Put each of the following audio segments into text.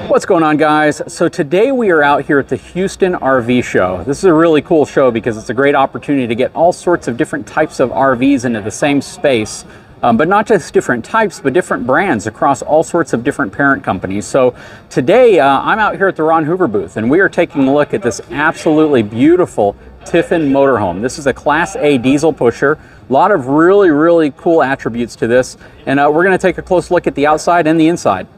What's going on, guys? So today we are out here at the Houston RV show. This is a really cool show because it's a great opportunity to get all sorts of different types of RVs into the same space, but not just different types, but different brands across all sorts of different parent companies. So today I'm out here at the Ron Hoover booth, and we are taking a look at this absolutely beautiful Tiffin motorhome. This is a Class A diesel pusher. A lot of really cool attributes to this, and we're going to take a close look at the outside and the inside.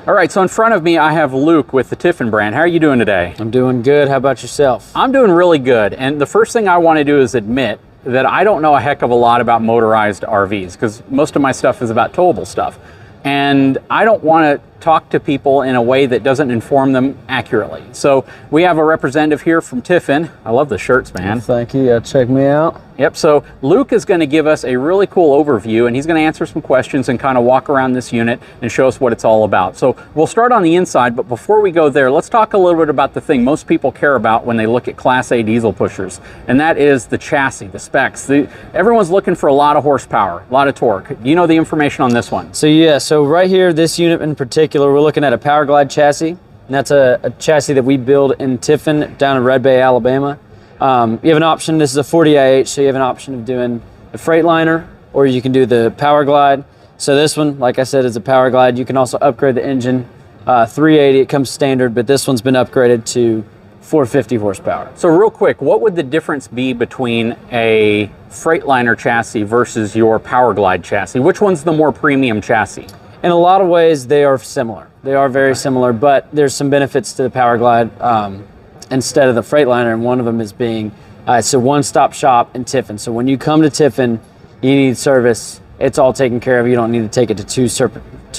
All right, so in front of me, I have Luke with the Tiffin brand. How are you doing today? I'm doing good. How about yourself? I'm doing really good. And the first thing I want to do is admit that I don't know a heck of a lot about motorized RVs because most of my stuff is about towable stuff. And I don't want to talk to people in a way that doesn't inform them accurately. So we have a representative here from Tiffin. I love the shirts, man. Well, thank you. Yeah, check me out. Yep, so Luke is going to give us a really cool overview, and he's going to answer some questions and kind of walk around this unit and show us what it's all about. So we'll start on the inside, but before we go there, let's talk a little bit about the thing most people care about when they look at Class A diesel pushers, and that is the chassis, the specs. Everyone's looking for a lot of horsepower, a lot of torque. Do you know the information on this one? So yeah, so right here, this unit in particular, we're looking at a Power Glide chassis, and that's a chassis that we build in Tiffin down in Red Bay, Alabama. You have an option, this is a 40IH, so you have an option of doing a Freightliner, or you can do the Power Glide. So this one, like I said, is a Power Glide. You can also upgrade the engine. 380, it comes standard, but this one's been upgraded to 450 horsepower. So real quick, what would the difference be between a Freightliner chassis versus your Power Glide chassis? Which one's the more premium chassis? In a lot of ways, they are similar. They are very similar, but there's some benefits to the Power Glide instead of the Freightliner, and one of them is being it's a one-stop shop in Tiffin. So when you come to Tiffin, you need service, it's all taken care of. You don't need to take it to two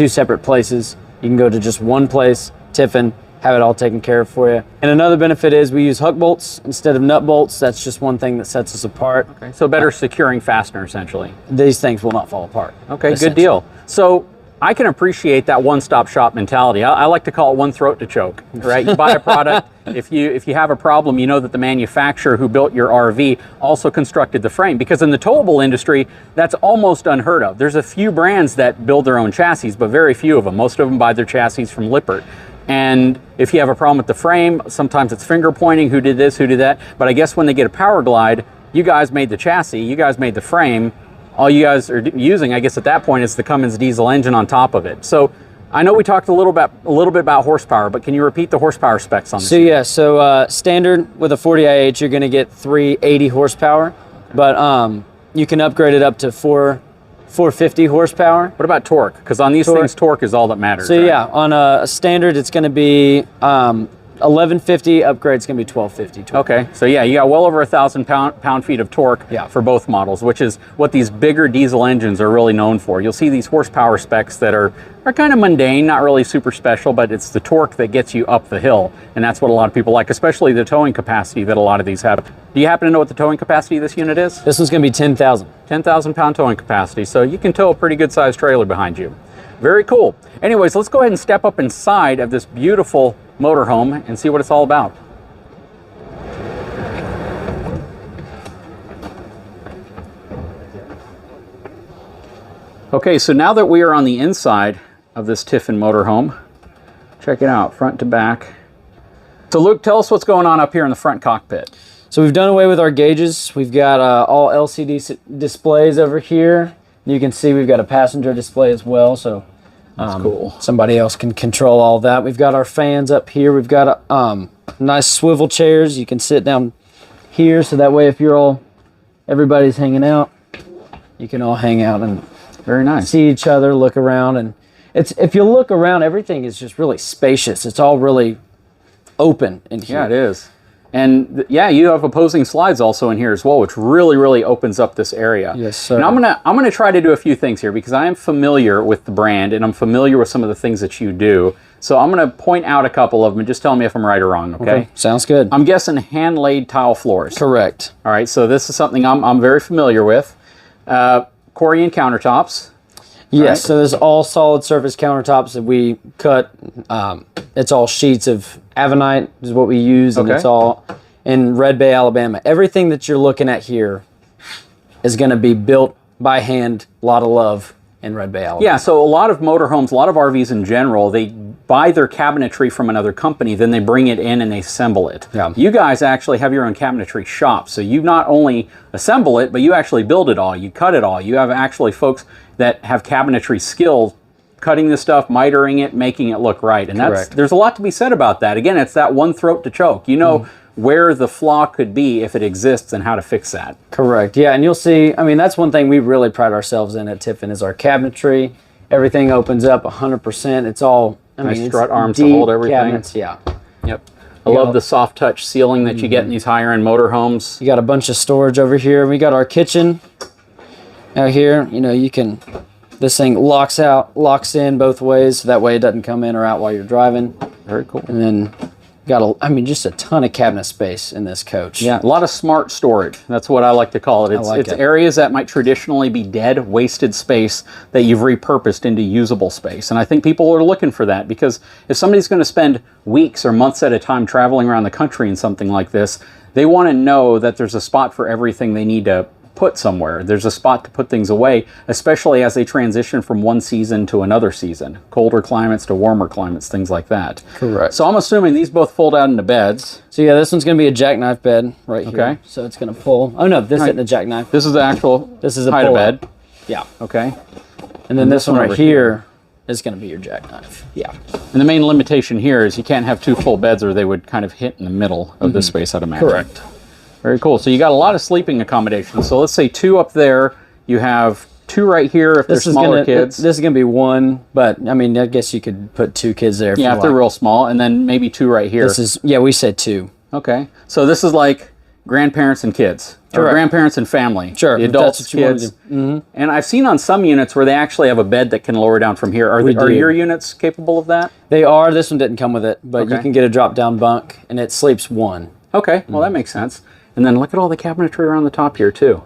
separate places. You can go to just one place, Tiffin, have it all taken care of for you. And another benefit is we use hook bolts instead of nut bolts. That's just one thing that sets us apart. Okay, so better securing fastener, essentially. These things will not fall apart. Okay, good deal. So I can appreciate that one-stop shop mentality. I like to call it one throat to choke, right? You buy a product, if you have a problem, you know that the manufacturer who built your RV also constructed the frame, because in the towable industry, that's almost unheard of. There's a few brands that build their own chassis, but very few of them. Most of them buy their chassis from Lippert. And if you have a problem with the frame, sometimes it's finger pointing, who did this, who did that. But I guess when they get a Power Glide, you guys made the chassis, you guys made the frame. All you guys are using, I guess at that point, is the Cummins diesel engine on top of it. So I know we talked a little bit about horsepower, but can you repeat the horsepower specs on this? So yeah, so standard with a 40IH, you're going to get 380 horsepower, but you can upgrade it up to 450 horsepower. What about torque? Because on these things, torque is all that matters. So right? yeah, on a standard, it's going to be 1150, upgrade's gonna be 1250. Okay, so yeah, you got well over 1,000 pound-feet of torque for both models, which is what these bigger diesel engines are really known for. You'll see these horsepower specs that are kind of mundane, not really super special, but it's the torque that gets you up the hill, and that's what a lot of people like, especially the towing capacity that a lot of these have. Do you happen to know what the towing capacity of this unit is? This one's gonna be 10,000. 10,000 pound towing capacity, so you can tow a pretty good sized trailer behind you. Very cool. Anyways, let's go ahead and step up inside of this beautiful motorhome and see what it's all about. Okay, so now that we are on the inside of this Tiffin motorhome, check it out, front to back. So Luke, tell us what's going on up here in the front cockpit. So we've done away with our gauges. We've got all LCD displays over here. You can see we've got a passenger display as well, so that's cool. Somebody else can control all that. We've got our fans up here. We've got nice swivel chairs. You can sit down here, so that way if everybody's hanging out, you can all hang out and very nice. See each other, look around, and if you look around, everything is just really spacious. It's all really open in here. Yeah, it is. And yeah, you have opposing slides also in here as well, which really opens up this area. Yes, sir. And I'm gonna try to do a few things here because I am familiar with the brand and I'm familiar with some of the things that you do. So I'm gonna point out a couple of them and just tell me if I'm right or wrong, okay? Sounds good. I'm guessing hand-laid tile floors. Correct. All right, so this is something I'm very familiar with. Corian countertops. Yes, right? So there's all solid surface countertops that we cut. It's all sheets of Avenite is what we use, and it's all in Red Bay, Alabama. Everything that you're looking at here is going to be built by hand, a lot of love in Red Bay, Alabama. Yeah, so a lot of motorhomes, a lot of RVs in general, they buy their cabinetry from another company, then they bring it in and they assemble it. Yeah. You guys actually have your own cabinetry shop, so you not only assemble it, but you actually build it all, you cut it all. You have actually folks that have cabinetry skills, cutting the stuff, mitering it, making it look right. And there's a lot to be said about that. Again, it's that one throat to choke. You know where the flaw could be if it exists and how to fix that. Correct. Yeah, and you'll see, I mean, that's one thing we really pride ourselves in at Tiffin is our cabinetry. Everything opens up 100%. It's all, I mean, strut arms to hold everything. Cabinets, yeah. Yep. I love the soft touch ceiling that you get in these higher end motorhomes. You got a bunch of storage over here. We got our kitchen out here. You know, you can, this thing locks in both ways, so that way it doesn't come in or out while you're driving. Very cool. And then got just a ton of cabinet space in this coach. Yeah, a lot of smart storage. That's what I like to call it. It's areas that might traditionally be dead, wasted space that you've repurposed into usable space. And I think people are looking for that, because if somebody's going to spend weeks or months at a time traveling around the country in something like this, they want to know that there's a spot for everything they need to put somewhere. There's a spot to put things away, especially as they transition from one season to another season. Colder climates to warmer climates, things like that. Correct. So I'm assuming these both fold out into beds. So yeah, this one's going to be a jackknife bed right here. Okay. So it's going to pull. Oh no, this isn't a jackknife. This is the actual height of bed. Yeah. Okay. And then this one right here is going to be your jackknife. Yeah. And the main limitation here is you can't have two full beds or they would kind of hit in the middle of the space, I'd imagine. Correct. Very cool. So you got a lot of sleeping accommodations. So let's say 2 up there. You have 2 right here if they're smaller kids. This is going to be 1, but I mean, I guess you could put 2 kids there. Yeah, if they're real small. And then maybe 2 right here. This is, yeah, we said 2. Okay. So this is like grandparents and kids. Or grandparents and family. Sure. The adults, kids. And I've seen on some units where they actually have a bed that can lower down from here. Are your units capable of that? They are. This one didn't come with it, but you can get a drop-down bunk, and it sleeps 1. Okay. Well, that makes sense. And then look at all the cabinetry around the top here too.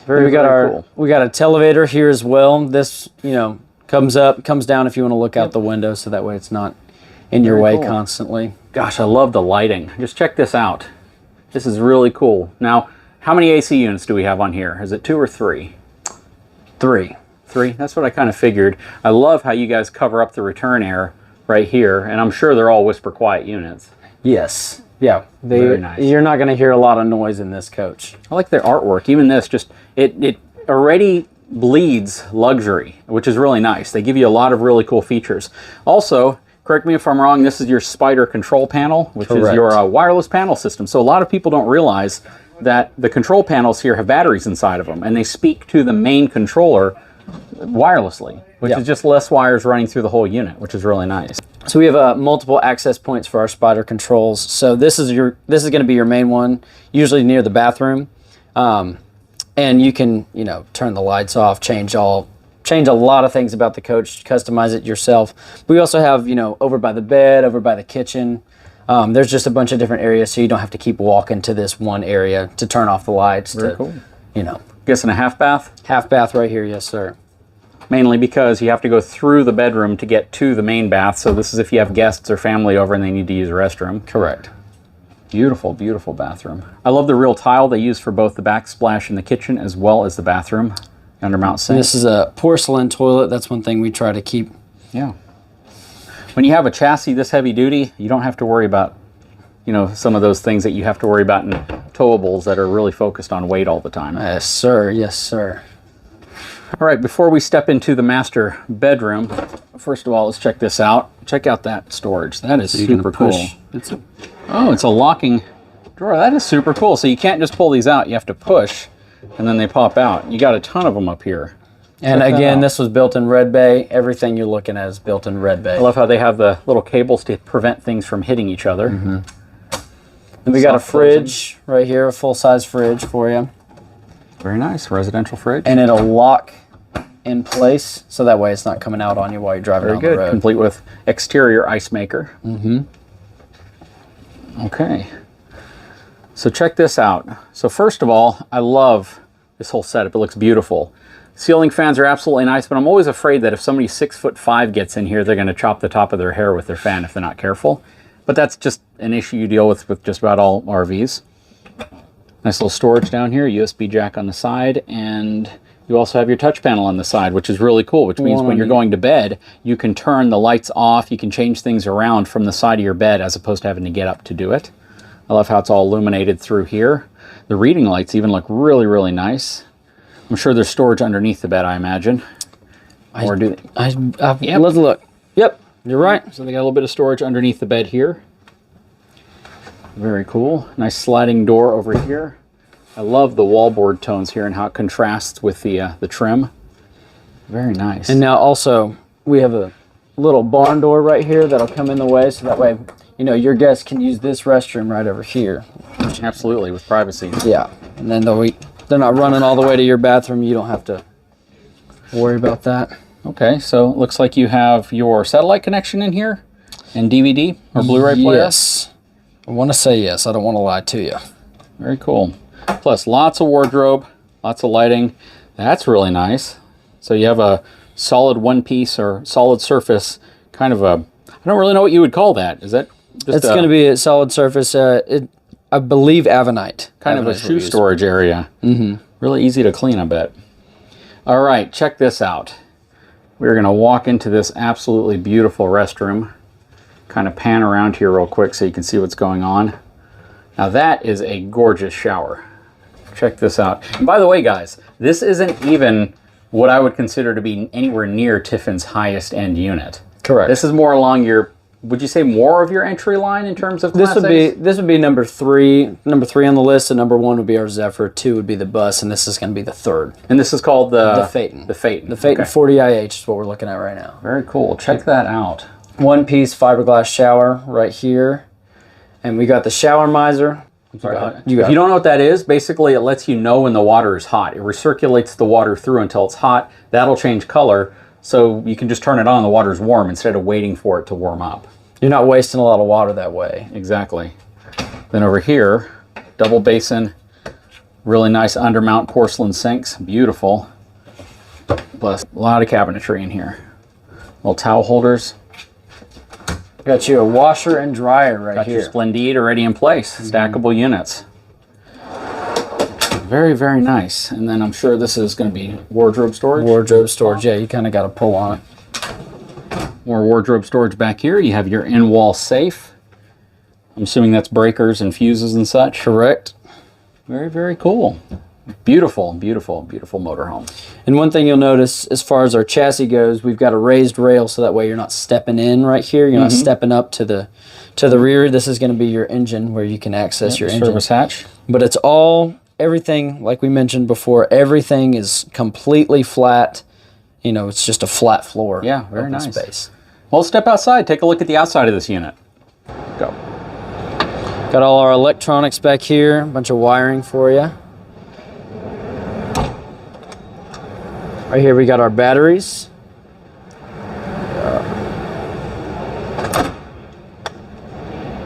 We got a televator here as well. This, you know, comes up, comes down if you want to look out the window, so that way it's not in your way constantly. Gosh, I love the lighting. Just check this out. This is really cool. Now, how many AC units do we have on here? Is it 2 or 3? 3. 3? That's what I kind of figured. I love how you guys cover up the return air right here, and I'm sure they're all whisper quiet units. Yes. Yeah, very nice. You're not going to hear a lot of noise in this coach. I like their artwork. Even this, just it already bleeds luxury, which is really nice. They give you a lot of really cool features. Also, correct me if I'm wrong, this is your Spider control panel, which is your wireless panel system. So a lot of people don't realize that the control panels here have batteries inside of them, and they speak to the main controller wirelessly, which is just less wires running through the whole unit, which is really nice. So we have multiple access points for our Spider controls. So this is going to be your main one, usually near the bathroom, and you can turn the lights off, change a lot of things about the coach, customize it yourself. But we also have over by the bed, over by the kitchen. There's just a bunch of different areas, so you don't have to keep walking to this one area to turn off the lights. Very cool. Guessing a half bath? Half bath right here, yes sir. Mainly because you have to go through the bedroom to get to the main bath. So this is if you have guests or family over and they need to use a restroom. Correct. Beautiful, beautiful bathroom. I love the real tile they use for both the backsplash in the kitchen as well as the bathroom. Undermount sink. And this is a porcelain toilet. That's one thing we try to keep. Yeah. When you have a chassis this heavy duty, you don't have to worry about some of those things that you have to worry about in towables that are really focused on weight all the time. Yes, sir. Yes, sir. All right, before we step into the master bedroom, first of all, let's check this out. Check out that storage. That is super cool. It's a locking drawer. That is super cool. So you can't just pull these out. You have to push, and then they pop out. You got a ton of them up here. And again, this was built in Red Bay. Everything you're looking at is built in Red Bay. I love how they have the little cables to prevent things from hitting each other. And we got a fridge right here, a full-size fridge for you. Very nice, residential fridge. And it'll lock in place, so that way it's not coming out on you while you're driving down the road. Complete with exterior ice maker. Okay. So check this out. So first of all, I love this whole setup. It looks beautiful. Ceiling fans are absolutely nice, but I'm always afraid that if somebody 6'5" gets in here, they're going to chop the top of their hair with their fan if they're not careful. But that's just an issue you deal with just about all RVs. Nice little storage down here, USB jack on the side, and you also have your touch panel on the side, which is really cool, which means when you're going to bed, you can turn the lights off, you can change things around from the side of your bed as opposed to having to get up to do it. I love how it's all illuminated through here. The reading lights even look really, really nice. I'm sure there's storage underneath the bed, I imagine. Or do they? Yep. Let's look. Yep, you're right. So they got a little bit of storage underneath the bed here. Very cool. Nice sliding door over here. I love the wallboard tones here and how it contrasts with the trim. Very nice. And now also we have a little barn door right here that'll come in the way, so that way, you know, your guests can use this restroom right over here. Absolutely, with privacy. Yeah, and then they're not running all the way to your bathroom. You don't have to worry about that. Okay, so it looks like you have your satellite connection in here and DVD or Blu-ray player. Yes, I want to say yes. I don't want to lie to you. Very cool. Plus lots of wardrobe, lots of lighting. That's really nice. So you have a solid one-piece or solid surface, kind of a, I don't really know what you would call that. Is that just It's going to be a solid surface. I believe Avenite. Kind of a shoe storage area. Mm-hmm. Really easy to clean, I bet. All right, check this out. We're going to walk into this absolutely beautiful restroom. Kind of pan around here real quick so you can see what's going on. Now that is a gorgeous shower. Check this out. And by the way, guys, this isn't even what I would consider to be anywhere near Tiffin's highest end unit. Correct. This is more along your, would you say more of your entry line in terms of Class This would be number three on the list, and number 1 would be our Zephyr, 2 would be the bus, and this is going to be the 3rd. And this is called the Phaeton. The Phaeton. The Phaeton Okay. 40IH is what we're looking at right now. Very cool. Check that out. One-piece fiberglass shower right here, and we got the shower miser. If you don't know what that is, basically it lets you know when the water is hot. It recirculates the water through until it's hot. That'll change color, so you can just turn it on, the water's warm, instead of waiting for it to warm up. You're not wasting a lot of water that way. Exactly. Then over here, double basin, really nice undermount porcelain sinks, beautiful. Plus a lot of cabinetry in here. Little towel holders. Got you a washer and dryer right Got here. your Splendide already in place, stackable units. Very, very nice. And then I'm sure this is going to be wardrobe storage. Wardrobe storage, yeah, you kind of got to pull on it. More wardrobe storage back here. You have your in-wall safe. I'm assuming that's breakers and fuses and such. Correct. Very, very cool. Beautiful, beautiful, beautiful motorhome. And one thing you'll notice as far as our chassis goes, we've got a raised rail so that way you're not stepping in right here. You're not stepping up to the rear. This is going to be your engine where you can access your engine. Service hatch. But it's everything, like we mentioned before, everything is completely flat. You know, it's just a flat floor. Yeah, very open nice. Space. Well, step outside. Take a look at the outside of this unit. Go. Got all our electronics back here, a bunch of wiring for you. Right here we got our batteries.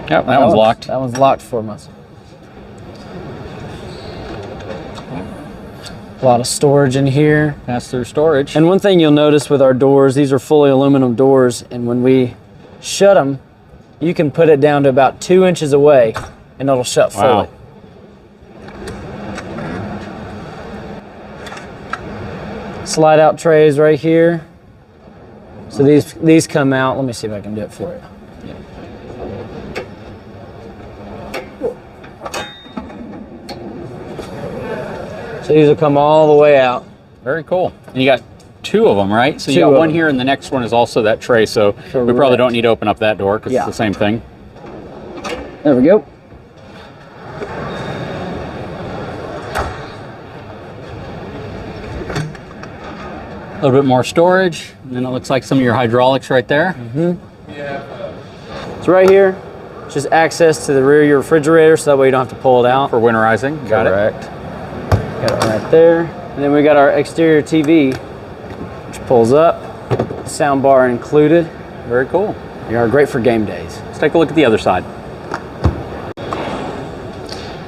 Yep, that one's locked. That one's locked for us. A lot of storage in here. Pass-through storage. And one thing you'll notice with our doors, these are fully aluminum doors, and when we shut them, you can put it down to about 2 inches away, and it'll shut fully. Wow. Slide out trays right here. So these come out. Let me see if I can do it for you. So these will come all the way out. Very cool. And you got 2 of them, right? So you Two got of one them. here, and the next one is also that tray. So we probably Correct. don't need to open up that door because Yeah. it's the same thing. There we go. A little bit more storage, and then it looks like some of your hydraulics right there. It's right here. Just access to the rear of your refrigerator, so that way you don't have to pull it out. For winterizing. Got Correct. Got it right there. And then we got our exterior TV, which pulls up. Sound bar included. it. Very cool. They are great for game days. Let's take a look at the other side.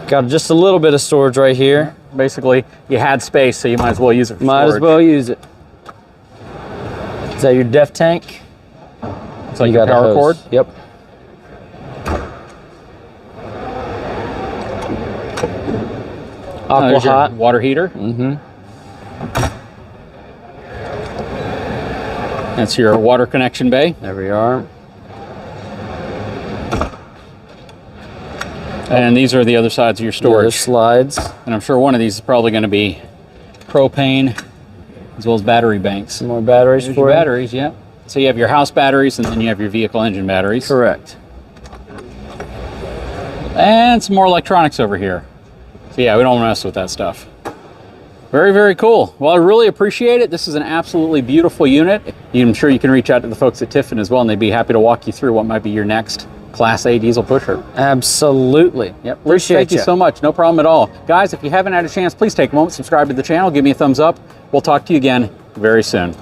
Got just a little bit of storage right here. Basically, you had space, so you might as well use it for Might storage. as well use it. Is that your def tank? It's like You your got a power hose. cord. Yep. Aqua there's your hot. water heater. That's your water connection bay. There we are. And these are the other sides of your The storage. slides. And I'm sure one of these is probably going to be propane as well as battery banks. Some more batteries There's for your you. batteries, yeah. So you have your house batteries and then you have your vehicle engine batteries. Correct. And some more electronics over here. So yeah, we don't want to mess with that stuff. Very, very cool. Well, I really appreciate it. This is an absolutely beautiful unit. I'm sure you can reach out to the folks at Tiffin as well, and they'd be happy to walk you through what might be your next Class A diesel pusher. Absolutely. Yep. Appreciate Thank you so much. No problem at all. Guys, if you haven't had a chance, please take a moment, subscribe to the channel, give me a thumbs up. We'll talk to you again very soon.